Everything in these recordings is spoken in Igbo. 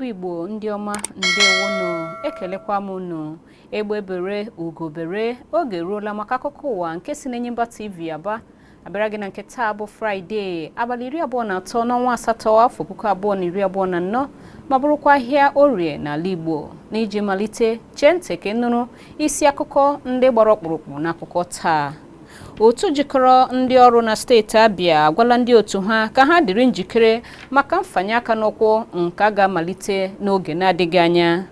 Igbo ndị ọma ndewonu ekelekwa m unu egbe bere ugo bere oge ruola maka akụkọ ụwa nke si n'Enyimba TV Aba abịara gị na nke taa bụ Fraịde abalị 23 n'ọnwa asatọ afọ 2024 ma bụrụkwa ahịa Orie n'ala Igbo n'iji malite chee ntị ka nụrụ isi akụkọ ndị gbara ọkpụrụkpụ n'akụkọ taa. Otu jikọrọ ndị ọrụ na steeti Abia agwala ndị otu ha ka ha dịrị njikere maka mfanye aka n'ụkwụ nke ga-amalite n'oge na-adịghị anya.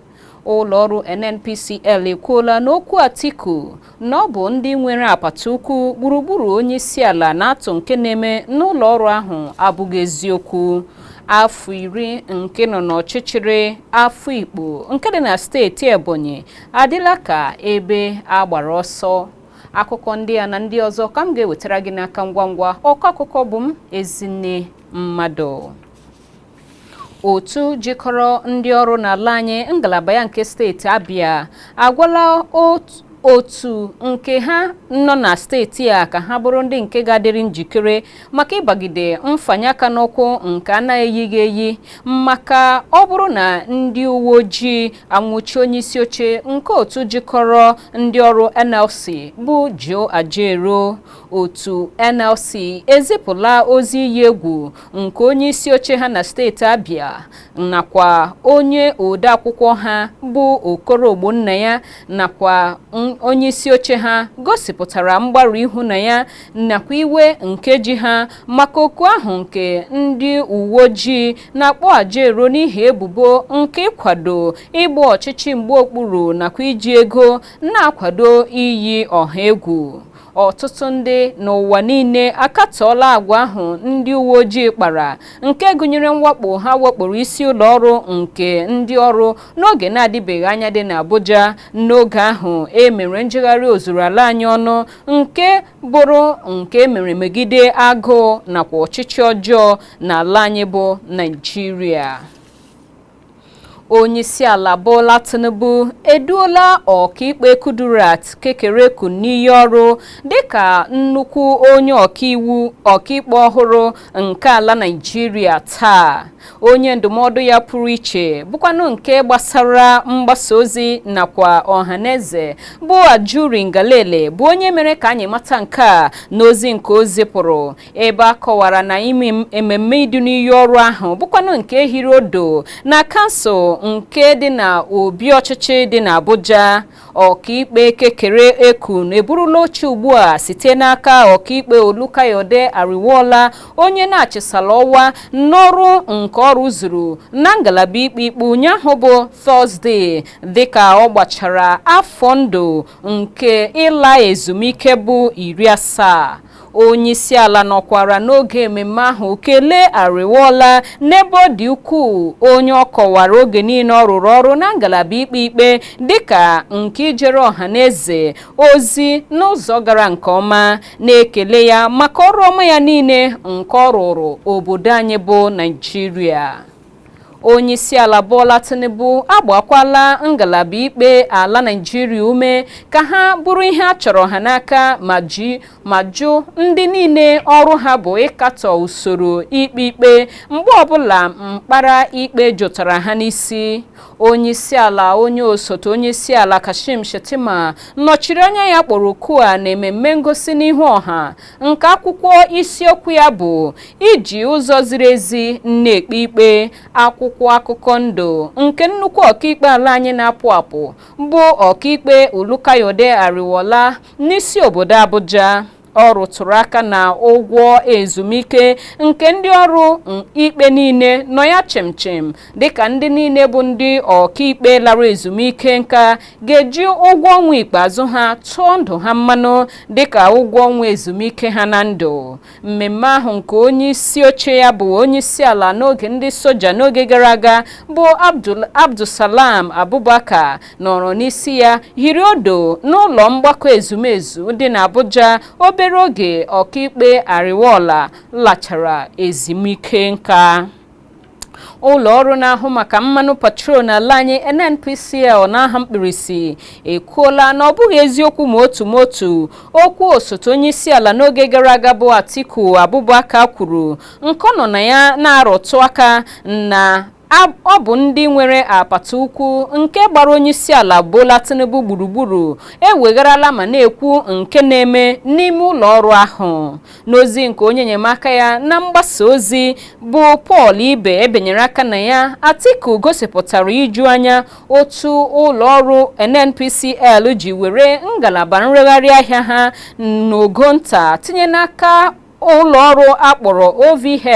Ụlọ ọrụ NNPCL ekwuola n'okwu Atiku na ọ bụ ndị nwere apata ukwu gburugburu onye isi ala na-atụ nke na-eme n'ụlọ ọrụ ahụ abụghị eziokwu. Afọ 10 nke nọ n'ọchịchịrị Afọ Ikpo nke dị na steeti Ebonyi adịla ka ebe agbara ọsọ. Akụkọ ndị a na ndị ọzọ ka m ga-ewetara gị n'aka ngwa ngwa. Ọkọ akụkọ bụ m Ezinne Mmadụ. Otu jikọrọ ndị ọrụ n'ala anyị ngalaba ya nke steeti Abia agwala otu nke ha nọ na steeti a ka ha bụrụ ndị nke ga-adịrị njikere maka ịbagide mfanye aka n'ụkwụ nke a na-eyighị eyi maka ọ bụrụ na ndị uwe ojii anwụchi onye isi oche nke otu jikọrọ ndị ọrụ NLC bụ Joe Ajaero. Otu NLC ezipụla ozi iyi egwu nke onye isi oche ha na steeti Abia nakwa onye odeakwụkwọ ha bụ Okoro Ogbonnaya nakwa onye isi oche ha gosipụtara mgbarụ ihu na ya nakwa iwe nke ji ha maka okwu ahụ nke ndị uwe ojii na-akpọ Ajaero n'ihi ebubo nke ịkwado ịgba ọchịchị mgbe okpuru nakwa iji ego na-akwado iyi ọha egwu. Ọtụtụ ndị n'ụwa niile akatọọla agwa ahụ ndị uwe ojii kpara nke gụnyere mwakpo ha wakporo isi ụlọ ọrụ nke ndị ọrụ n'oge na-adịbeghị anya dị n'Abuja n'oge ahụ emere njegharị ozuru ala anyị ọnụ nke bụrụ nke emere megide agụụ nakwa ọchịchị ọjọọ n'ala anyị bụ Naịjirịa. Onye isi ala Bola Tinubu eduola ọkaikpe Kudirat Kekereekun n'iyi ọrụ dịka nnukwu onye ọkaikpe ọhụrụ nke ala Naịjirịa taa. Onye ndụmọdụ ya pụrụ iche bụkwanụ nke gbasara mgbasa ozi nakwa ọhaneze bụ Ajuri Ngalale bụ onye mere ka anyị mata nke a n'ozi nke o zipụrụ ebe a kọwara na ime ememme idu n'iyi ọrụ ahụ bụkwanụ nke hiri odo na kansụl nke dị na obi ọchịchị dị n'Abuja. Ọkaikpe Kekereekun eburula oche ugbu a site n'aka ọkaikpe Olukayode Ariwoola onye na-achịsala ọwa n'ọrụ nke ọrụ zuru na ngalaba ikpe ikpe ụnyaahụ bụ Tọzdee dịka ọ gbachara afọ ndụ nke ịla ezumike bụ 70. Onye isi ala nọkwara n'oge ememme ahụ kelee Ariwoola n'ebe ọ dị ukwuu onye ọ kọwara oge niile ọ rụrụ ọrụ na ngalaba ikpe ikpe dịka nke ijere ọhaneze ozi n'ụzọ gara nke ọma, na-ekele ya maka ọrụ ọma ya niile nke ọ rụrụ obodo anyị bụ Naịjirịa. Onye isi ala Bola Tinubu agbakwala ngalaba ikpe ala Naịjirịa ume ka ha bụrụ ihe a chọrọ ha n'aka ma jụ ndị niile ọrụ ha bụ ịkatọ usoro ikpe ikpe mgbe ọbụla mkpara ikpe jụtara ha n'isi. Onye isi ala onye osote onye isi ala Kashim Shettima nọchiri anya ya kpọrọ oku a na ememme ngosi n'ihu ọha nke akwụkwọ isiokwu ya bụ iji ụzọ ziri ezi na-ekpe ikpe. Akwụkwọ akụkọ ndụ nke nnukwu ọkaikpe ala anyị na-apụ apụ bụ ọkaikpe Olukayode Ariwoola n'isi obodo Abuja. Ọ rụtụrụ aka na ụgwọ ezumike nke ndị ọrụ ikpe niile nọ ya chemchem dịka ndị niile bụ ndị ọkaikpe lara ezumike nka ga-eji ụgwọ ọnwa ikpeazụ ha tụọ ndụ ha mmanụ dịka ụgwọ ọnwa ezumike ha na ndụ. Mmemme ahụ nke onye isi oche ya bụ onye isi ala n'oge ndị soja n'oge gara aga bụ Abdulsalam Abubakar nọrọ n'isi ya hiri odo n'ụlọ mgbakọ ezumezu dị n'Abuja obere oge ọkaikpe Ariwoola lachara ezumike nka. ụlọ ọrụ na-ahụ maka mmanụ patrol n'ala anyị NNPCL n'aha mkpirisi ekwuola na ọ bụghị eziokwu ma otu okwu osote onye isi ala n'oge gara aga bụ Atiku Abubakar kwuru nke ọ nọ na ya na-arụtụ aka na ọ bụ ndị nwere apata ukwu nke gbara onye isi ala Bola Tinubu gburugburu ewegharala ma na-ekwu nke na-eme n'ime ụlọ ọrụ ahụ. N'ozi nke onye enyemaka ya na mgbasa ozi bụ Paul Ibe ebenyere aka na ya, Atiku gosipụtara iju anya otu ụlọ ọrụ NNPCL ji were ngalaba nregharị ahịa ha n'ogo nta tinye n'aka ụlọ ọrụ akpọrọ OVH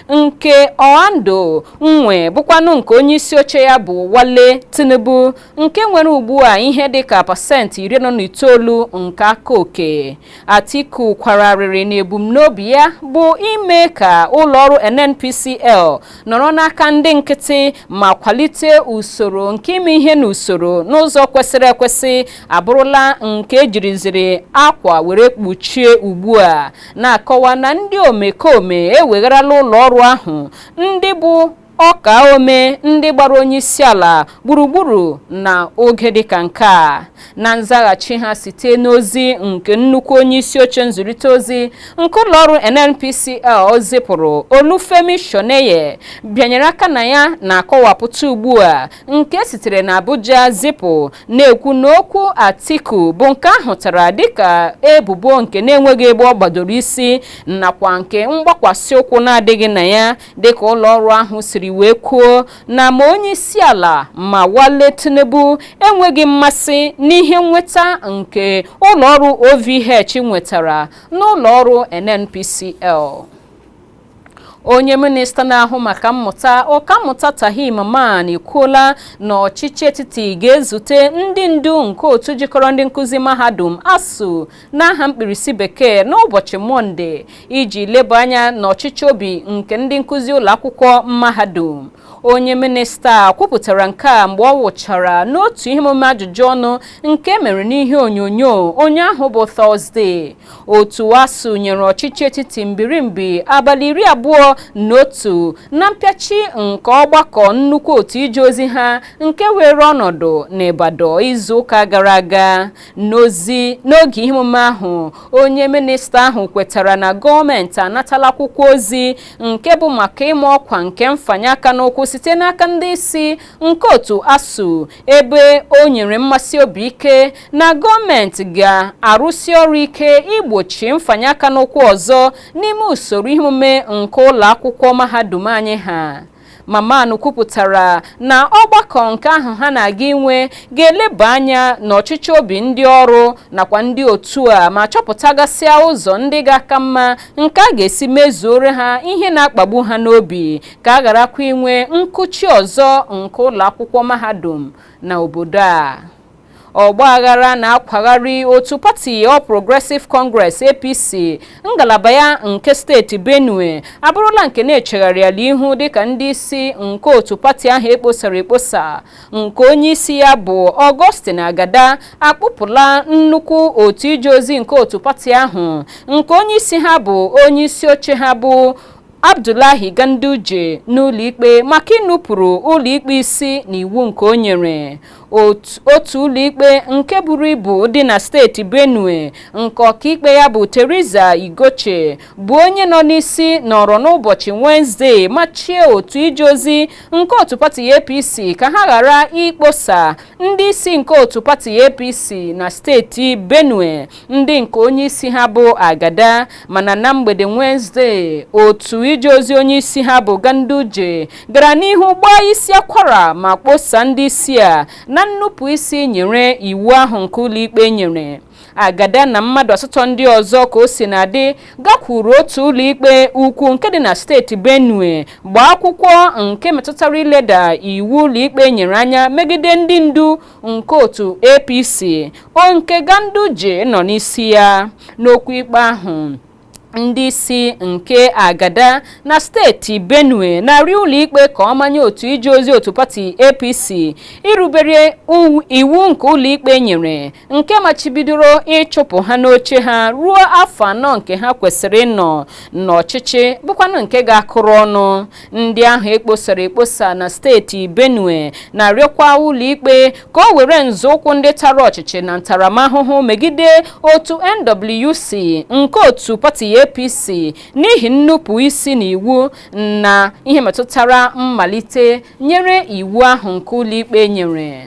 nke Ọando nwe bụkwanụ nke onye isi oche ya bụ Wale Tinubu nke nwere ugbu a ihe dịka pasentị 19 nke aka oke. Atiku kwararịrị na ebumnobi ya bụ ime ka ụlọ ọrụ NNPCL nọrọ n'aka ndị nkịtị ma kwalite usoro nke ime ihe n'usoro n'ụzọ kwesịrị ekwesị abụrụla nke ejiriziri akwa were kpuchie ugbu a, na-akọwa na ndị omekome ewegharala ụlọ ọrụ ahụ ndị bụ ọka ome ndị gbara onye isi ala gburugburu na oge dịka nke a. Na nzaghachi ha site n'ozi nke nnukwu onye isi oche nzụrịta ozi nke ụlọ ọrụ NNPCL zipụrụ, Olufemi Shoneye bịanyere aka na ya na-akọwapụta ugbu a nke sitere na Abuja zipụ, na-ekwu na okwu Atiku bụ nke ahụtara dịka ebubo nke na-enweghị ebe ọ gbadoro isi nakwa nke mgbakwasị ụkwụ na-adịghị na ya, dịka ụlọ ọrụ ahụ siri wee kwuo na ma onye isi ala ma Wale Tinubu enweghị mmasị n'ihe nweta nke ụlọ ọrụ OVH nwetara n'ụlọ ọrụ NNPCL. Onye minista na-ahụ maka mmụta Ọkammụta Tahir Mamman ekwuola na ọchịchị etiti ga-ezute ndị ndu nke otu jikọrọ ndị nkụzi mahadum ASUU n'aha mkpirisi bekee n'ụbọchị Mọnde iji leba anya n'ọchịchị obi nke ndị nkụzi ụlọ akwụkwọ mahadum. Onye minista kwupụtara nke a mgbe ọ wụchara n'otu ihe omume ajụjụ ọnụ nke mere n'ihe onyonyo onye ahụ bụ Tọzdee. Otu ASUU nyere ọchịchị etiti mbirimbi abalị 21 na mpịachi nke ọgbakọ nnukwu otu ije ozi ha nke were ọnọdụ n'Ibadan izu ụka gara aga. N'oge ihe omume ahụ, onye minista ahụ kwetara na gọọmenti anatala akwụkwọ ozi nke bụ maka ịma ọkwa nke mfanye aka n'ụkwụ site n'aka ndị isi nke otu ASUU, ebe o nyere mmasị obi ike na gọọmenti ga-arụsi ọrụ ike igbochi mfanye aka n'ụkwụ ọzọ n'ime usoro ihe omume nke ụlọ akwụkwọ mahadum anyị ha. Mamman kwupụtara na ọgbakọ nke ahụ ha na-aga inwe ga-eleba anya n'ọchịchị obi ndị ọrụ nakwa ndị otu a ma chọpụtagasịa ụzọ ndị ga-aka mma nke a ga-esi mezuore ha ihe na-akpagbu ha n'obi ka a gharakwa inwe nkụchi ọzọ nke ụlọ akwụkwọ mahadum na obodo a. Ọgbaghara na-akwagharị otu pati All Progressive Congress APC ngalaba ya nke steeti Benue abụrụla nke na-echegharịala ihu dịka ndị isi nke otu pati ahụ ekposa nke onye isi ya bụ Augustine Agada akpụpụla nnukwu otu ije ozi nke otu pati ahụ nke onye isi ha bụ onye isi oche ha bụ Abdullahi Ganduje n'ụlọ ikpe maka ịnụpụrụ ụlọ ikpe isi n'iwu nke o nyere. Otu ụlọ ikpe nke buru ibu dị na steeti Benue nke ọkaikpe ya bụ Teresa Igoche bụ onye nọ n'isi nọrọ n'ụbọchị Wednesday machie otu ije ozi nke otu pati APC ka ha ghara ikposa ndị isi nke otu pati APC na steeti Benue ndị nke onye isi ha bụ Agada, mana na mgbede Wednesday otu ije ozi onye isi ha bụ Ganduje gara n'ihu gbaa isi akwara ma kposa ndị isi a na nnupụ isi nyere iwu ahụ nke ụlọ ikpe nyere. Agada na mmadụ 8 ndị ọzọ ka o si na-adị gakwuru otu ụlọ ikpe ukwu nke dị na steeti Benue gbaa akwụkwọ nke metụtara ileda iwu ụlọ ikpe nyere anya megide ndị ndu nke otu APC nke Ganduje nọ n'isi ya. N'okwu ikpe ahụ, ndị isi nke Agada na steeti Benue na-arịọ ụlọikpe ka ọ manye otu ije ozi otu pati APC irubere iwu nke ụlọikpe nyere nke machibidoro ịchụpụ ha n'oche ha ruo afọ 4 nke ha kwesịrị ịnọ n'ọchịchị bụkwanụ nke ga-akụrụ ọnụ. Ndị ahụ ekposara ekposa na steeti Benue na-arịọkwa ụlọikpe ka o were nzọụkwụ ndị tara ọchịchị na ntaramahụhụ megide otu NWC nke otu pati APC n'ihi nnupụ isi n'iwu na ihe metụtara mmalite nyere iwu ahụ nke ụlọikpe nyere.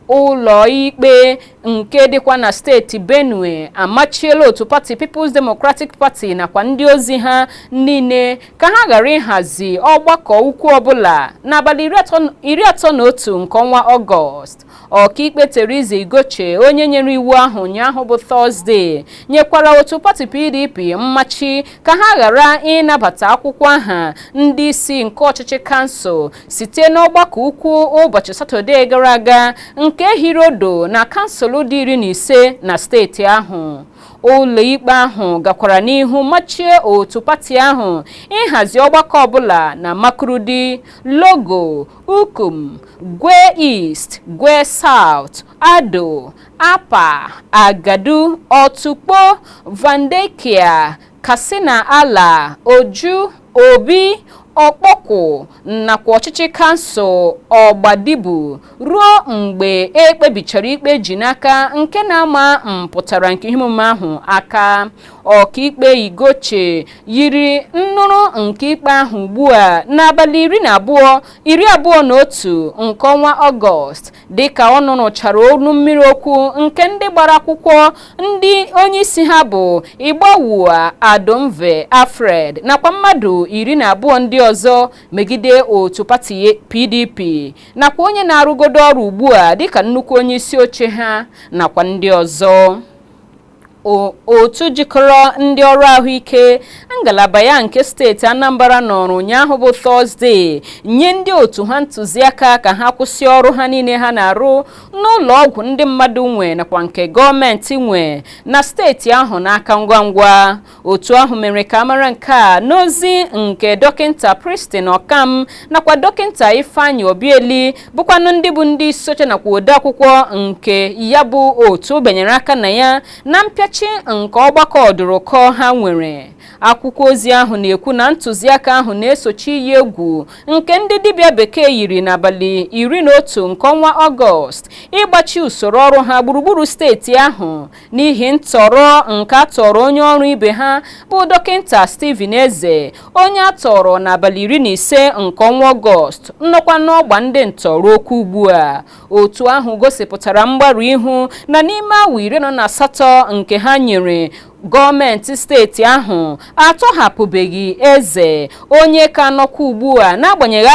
Ụlọ ikpe nke dịkwa na steeti Benue amachiela otu pati People's Democratic Party nakwa ndị ozi ha niile ka ha ghara ịhazi ọgbakọ ukwu ọbụla n'abalị 31 nke ọnwa Ọgọst. Ọkaikpe Teresa Igoche, onye nyere iwu ahụ ụnyaahụ bụ Tọzdee, nyekwara otu pati PDP mmachi ka ha ghara ịnabata akwụkwọ aha ndị isi nke ọchịchị kansụl site n'ọgbakọ ukwu ụbọchị Satọdee gara aga nke hirodo na kansụl dị 15 na steeti ahụ. Ụlọikpe ahụ gakwara n'ihu machie otu pati ahụ ịhazi ọgbakọ ọbụla na Makurudi, Logo, Ukum, Gwe East, Gwe South, Ado, Apa, Agadu, Otukpo, Vandekia, Katsina Ala, Oju, Obi, Okpoko nakwa ọchịchị kansụl Ọgbadibu ruo mgbe ekpebichara ikpe ji n'aka nke na-ama mpụtara nke ihe omume ahụ aka. Ọkaikpe Igoche yiri nnụrụ nke ikpe ahụ ugbu a n'abalị 21 nke ọnwa Ọgọst dịka ọ nụrụchara olu mmiri okwu nke ndị gbara akwụkwọ ndị onyeisi ha bụ Igbawua Adomve Alfred nakwa mmadụ 12 ndị ọzọ megide otu pati PDP nakwa onye na-arụgodo ọrụ ugbu a dịka nnukwu onye isi oche ha nakwa ndị ọzọ. Otu jikọrọ ndị ọrụ ahụike ngalaba ya nke steeti Anambra nọrọ ụnyaahụ bụ Tọzdee nye ndị otu ha ntụziaka ka ha kwụsị ọrụ ha niile ha na-arụ n'ụlọ ọgwụ ndị mmadụ nwe nakwa nke gọọmenti nwe na steeti ahụ n'aka ngwa ngwa. Otu ahụ mere ka amara nke a n'ozi nke dọkịnta Pristin Ọkam nakwa dọkịnta Ifeanyị Obieli bụkwanụ ndị bụ ndị isi oche nakwa odeakwụkwọ nke ya bụ otu benyere aka na ya na mpịachi nke ọgbakọ ọdụrụkọ ha nwere. Akwụkwọ ozi ahụ na-ekwu na ntụziaka ahụ na-esochi iyi egwu nke ndị dibịa bekee yiri n'abalị 11 nke ọnwa Ọgọst ịgbachi usoro ọrụ ha gburugburu steeti ahụ n'ihi ntọrọ nke atọrọ onye ọrụ ibe ha bụ dọkịnta Stephen Eze, onye atọrọ n'abalị 15 nke ọnwa Ọgọst nnọkwa n'ọgba ndị ntọrọ okwu ugbu a. Otu ahụ gosipụtara mgbarụ ihu na n'ime awa 18 nke ha nyere gọọmenti steeti ahụ atọhapụbeghị Eze, onye ka nọkwa ugbu a n'agbanyeghị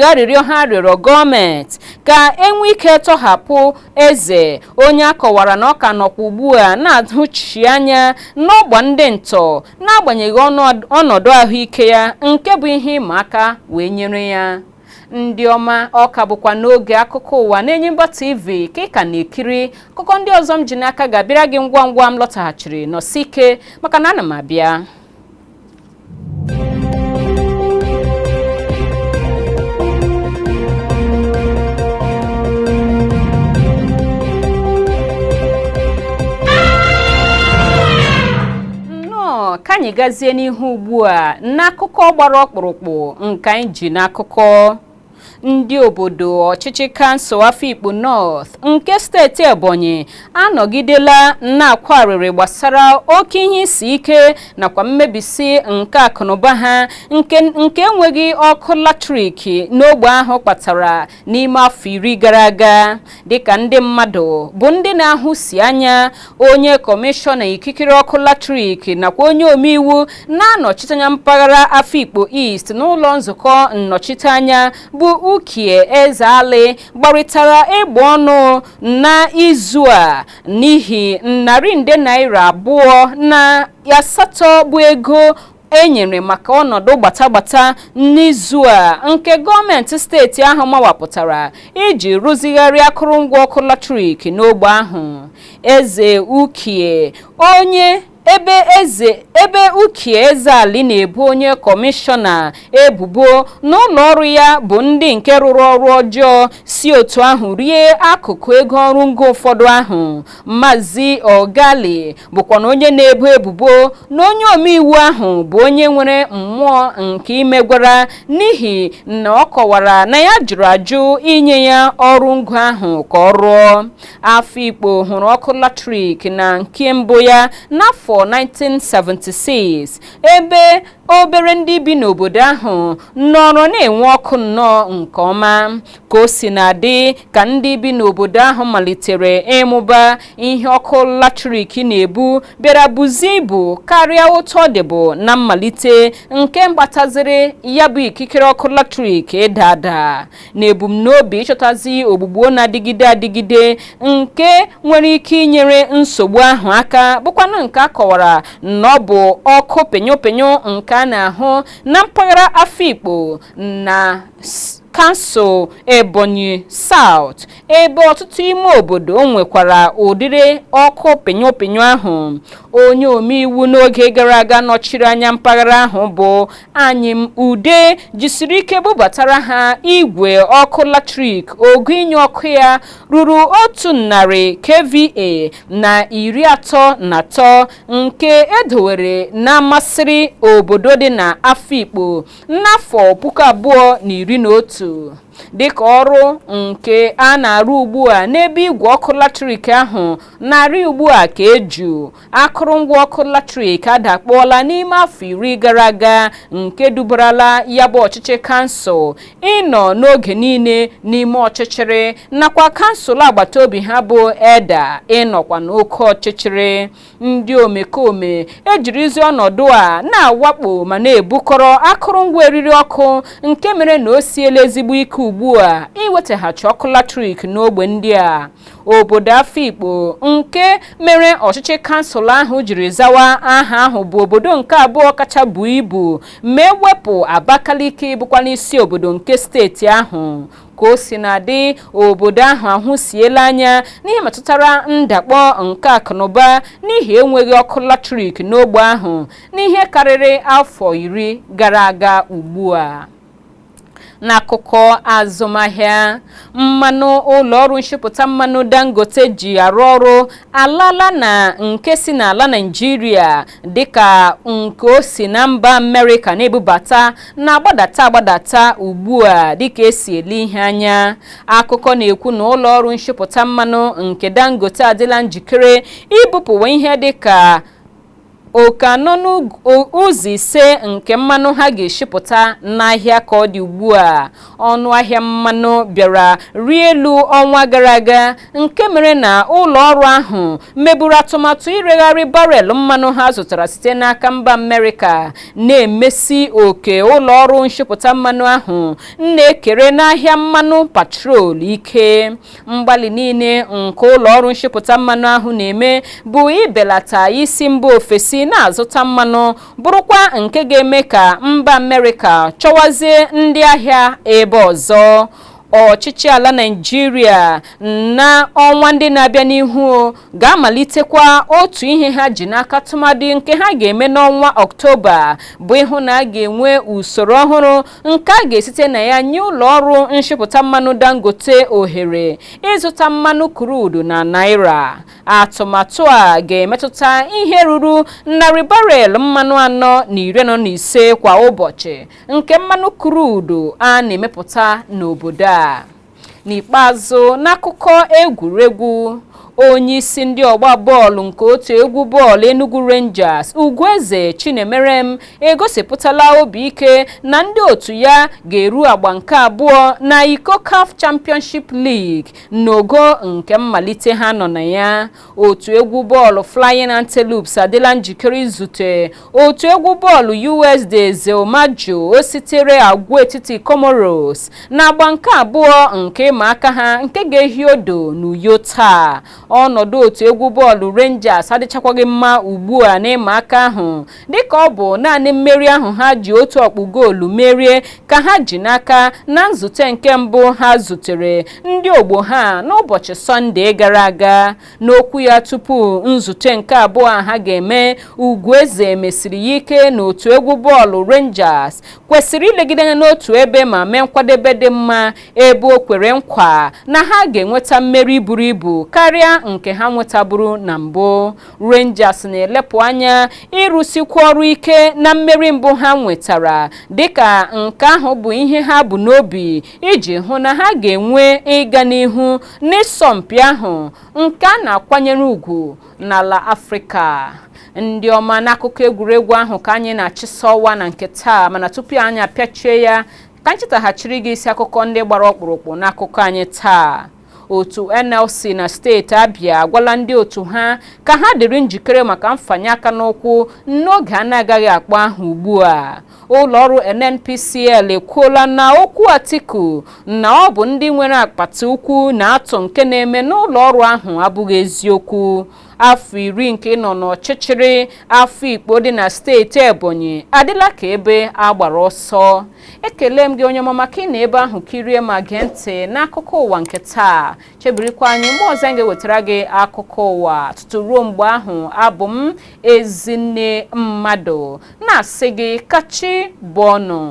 arịrịọ ha rịọrọ gọọmenti ka enwe ike tọhapụ Eze, onye akọwara na ọ ka nọkwa ugbu a na-ahụchi anya n'ọgba ndị ntọ n'agbanyeghị ọnọdụ ahụike ya nke bụ ihe ịma aka wee nyere ya. Ndị ọma, ọka bụkwa n'oge akụkọ ụwa n'Enyimba TV ka ị ka na-ekiri. Akụkọ ndị ọzọ m ji n'aka ga-abịara gị ngwa ngwa m lọtaghachiri nọsi ike maka na ana m abịa. Ka anyị gazie n'ihu ugbu a n'akụkọ gbara ọkpụrụkpụ nke anyị ji n'akụkọ. Ndị obodo ọchịchị kansụl Afikpo North nke steeti Ebonyi anọgidela na-akwarịrị gbasara oke ihe isi ike nakwa mmebisi nke akụnụba ha nke enweghị ọkụ latrik n'ogbe ahụ kpatara n'ime afọ 10 gara aga. Dịka ndị mmadụ bụ ndị na-ahụsi anya, onye kọmishọna ikikere ọkụ latrik nakwa onye omeiwu na-anọchite anya mpaghara Afikpo East n'ụlọ nzukọ nnọchiteanya bụ Ukie Eze Ali gbarịtara egbe ọnụ n'izu a n'ihi $280 na 8 bụ ego enyere maka ọnọdụ gbatagbata n'izu a nke gọọmenti steeti ahụ mawapụtara iji rụzigharị akụrụngwa ọkụ latrik n'ogbe ahụ. Eze Ukie, onye ebe Ukie Eze-Ali na-ebu onye kọmishọna ebubo n'ụlọ ọrụ ya bụ ndị nke rụrụ ọrụ ọjọọ si otu ahụ rie akụkụ ego ọrụ ngo ụfọdụ ahụ. Maazị Ogali bụkwa na onye na-ebu ebubo na onye omeiwu ahụ bụ onye nwere mmụọ nke imegwara n'ihi na ọ kọwara na ya jụrụ ajụ inye ya ọrụ ngo ahụ ka ọ rụọ. Afikpo hụrụ ọkụ latrik na nke mbụ ya n'afọ 1976 ebe obere ndị bi n'obodo ahụ nọrọ na-enwe ọkụ nnọọ nke ọma. Ka o si na-adị ka ndị bi n'obodo ahụ malitere ịmụba ihe ọkụ latrik na-ebu bịara buzie ibu karịa otu ọ dịbụ na mmalite nke mgbataziri ya bụ ikikere ọkụ latrik ịda ada na ebumnobi ịchọtazi ogbugbo na-adịgide adịgide nke nwere ike inyere nsogbu ahụ aka bụkwanụ nke a kọwara na ọ bụ ọkụ penyo nke a na-ahụ na mpaghara Afikpo na kansụl Ebonyi South ebe ọtụtụ ime obodo nwekwara ụdịrị ọkụ penyo ahụ. Onye omeiwu n'oge gara aga nọchiri anya mpaghara ahụ bụ Anyịm Ude jisiri ike bubatara ha igwe ọkụ latrik ogo inye ọkụ ya ruru 100 kVA na 33 nke edowere na masịrị obodo dị na Afikpo n'afọ 2011 dịka ọrụ nke a na-arụ ugbu a n'ebe igwe ọkụ latrik ahụ narị ugbu a ka eju. Akụrụngwa ọkụ latrik adakpọọla n'ime afọ 10 gara aga nke dubarala ya bụ ọchịchị kansụl ịnọ n'oge niile n'ime ọchịchịrị nakwa kansụl agbata obi ha bụ Eda ịnọkwa n'oke ọchịchịrị. Ndị omekome ejirizi ọnọdụ a na-awakpo ma na-ebukọrọ akụrụngwa eriri ọkụ nke mere na o siela ezigbo ike ugbu a iwetaghachi ọkụ latrik n'ogbe ndị a. Obodo Afikpo nke mere ọchịchị kansụl ahụ jiri zawa aha ahụ bụ obodo nke abụọ kacha buo ibu ma ewepụ Abakaliki bụkwa n'isi obodo nke steeti ahụ. Ka o si na-adị obodo ahụ ahụsiela anya n'ihe metụtara ndakpọ nke akụnụba n'ihi enweghị ọkụ latrik n'ogbe ahụ n'ihe karịrị afọ 10 gara aga ugbu a. N'akụkọ azụmahịa, mmanụ ụlọọrụ nshipụta mmanụ Dangote ji arụ ọrụ alala na nke si n'ala Naịjirịa dịka nke o si na mba Amerịka na-ebubata na-agbadata ugbu a dịka esi ele ihe anya. Akụkọ na-ekwu na ụlọọrụ nshipụta mmanụ nke Dangote adịla njikere ibupụwa ihe dịka oke anọ n'ụzọ 5 nke mmanụ ha ga-eshipụta n'ahịa ka ọ dị ugbu a. Ọnụ ahịa mmanụ bịara rie elu ọnwa gara aga nke mere na ụlọ ọrụ ahụ meburu atụmatụ iregharị barel mmanụ ha zụtara site n'aka mba Amerịka na-emesi oke ụlọ ọrụ nshipụta mmanụ ahụ na-ekere n'ahịa mmanụ patrol ike. Mgbalị niile nke ụlọ ọrụ nshipụta mmanụ ahụ na-eme bụ ibelata isi mba ofesi na-azụta mmanụ bụrụkwa nke ga-eme ka mba Amerịka chọwazie ndị ahịa ebe ọzọ. Ọchịchị ala Naịjirịa na ọnwa ndị na-abịa n'ihu ga-amalitekwa otu ihe ha ji n'aka tụmadị nke ha ga-eme n'ọnwa Ọktoba bụ ịhụ na a ga-enwe usoro ọhụrụ nke a ga-esite na ya nye ụlọ ọrụ nshipụta mmanụ Dangote ohere ịzụta mmanụ krudu na naira. Atụmatụ a ga-emetụta ihe ruru 100 barel mmanụ 445 kwa ụbọchị nke mmanụ krudu a na-emepụta n'obodo a. N'ikpeazụ, n'akụkọ egwuregwu, onye isi ndị ọgba bọọlụ nke otu egwu bọọlụ Enugu Rangers Ugwueze Chinemerem egosipụtala obi ike na ndị otu ya ga-eru agba nke abụọ na iko CAF Championship League n'ogo nke mmalite ha nọ na ya. Otu egwu bọọlụ Flying Antelopes adịla njikere izute otu egwu bọọlụ USD Zelmajo o sitere Agwaetiti Comoros na agba nke abụọ nke ịma aka ha nke ga-ehi odo n'Uyo taa. ọnọdụ otu egwu bọọlụ Rangers adịchakwaghị mma ugbu a n'ịma aka ahụ dịka ọ bụ naanị mmeri ahụ ha ji otu ọkpụ goolu merie ka ha ji n'aka na nzute nke mbụ ha zutere ndị ogbo ha n'ụbọchị Sọnde gara aga. N'okwu ya tupu nzute nke abụọ ha ga-eme, Ugwueze mesiri ya ike na otu egwu bọọlụ Rangers kwesịrị ilegide anya n'otu ebe ma mee nkwadebe dị mma ebe o kwere nkwa na ha ga-enweta mmeri buru ibu karịa nke ha nwetaburu na mbụ. Rangers na-elepụ anya ịrụsikwa ọrụ ike na mmeri mbụ ha nwetara dịka nke ahụ bụ ihe ha bụ n'obi iji hụ na ha ga-enwe ịga n'ihu n'ịsọmpi ahụ nke a na-akwanyere ugwu n'ala Afrịka. Ndị ọma, n'akụkọ egwuregwu ahụ ka anyị na-achịsa ọwa na nke taa, mana tupu anyị apịachie ya ka anyị chetaghachiri gị isi akụkọ ndị gbara ọkpụrụkpụ n'akụkọ anyị taa. Otu NLC na steeti Abia agwala ndị otu ha ka ha dịrị njikere maka mfanye aka n'ụkwụ n'oge a na-agaghị akpọ ahụ ugbu a. Ụlọọrụ NNPCL ekwuola na okwu Atiku na ọ bụ ndị nwere akpati ukwu na atụ nke na-eme n'ụlọọrụ ahụ abụghị eziokwu. Afọ 10 nke nọ n'ọchịchịrị Afikpo dị na steeti Ebonyi adịla ka ebe agbara ọsọ. Ekele m gị onye ọma maka ị na ebe ahụ kirie ma gee ntị n'akụkọ ụwa nke taa. Chebirikwa anyị mgbe ọzọ ga-ewetara gị akụkọ ụwa. Tutu ruo mgbe ahụ, abụ m Ezinne Mmadụ na-asị gị kachi bụ ọnụ.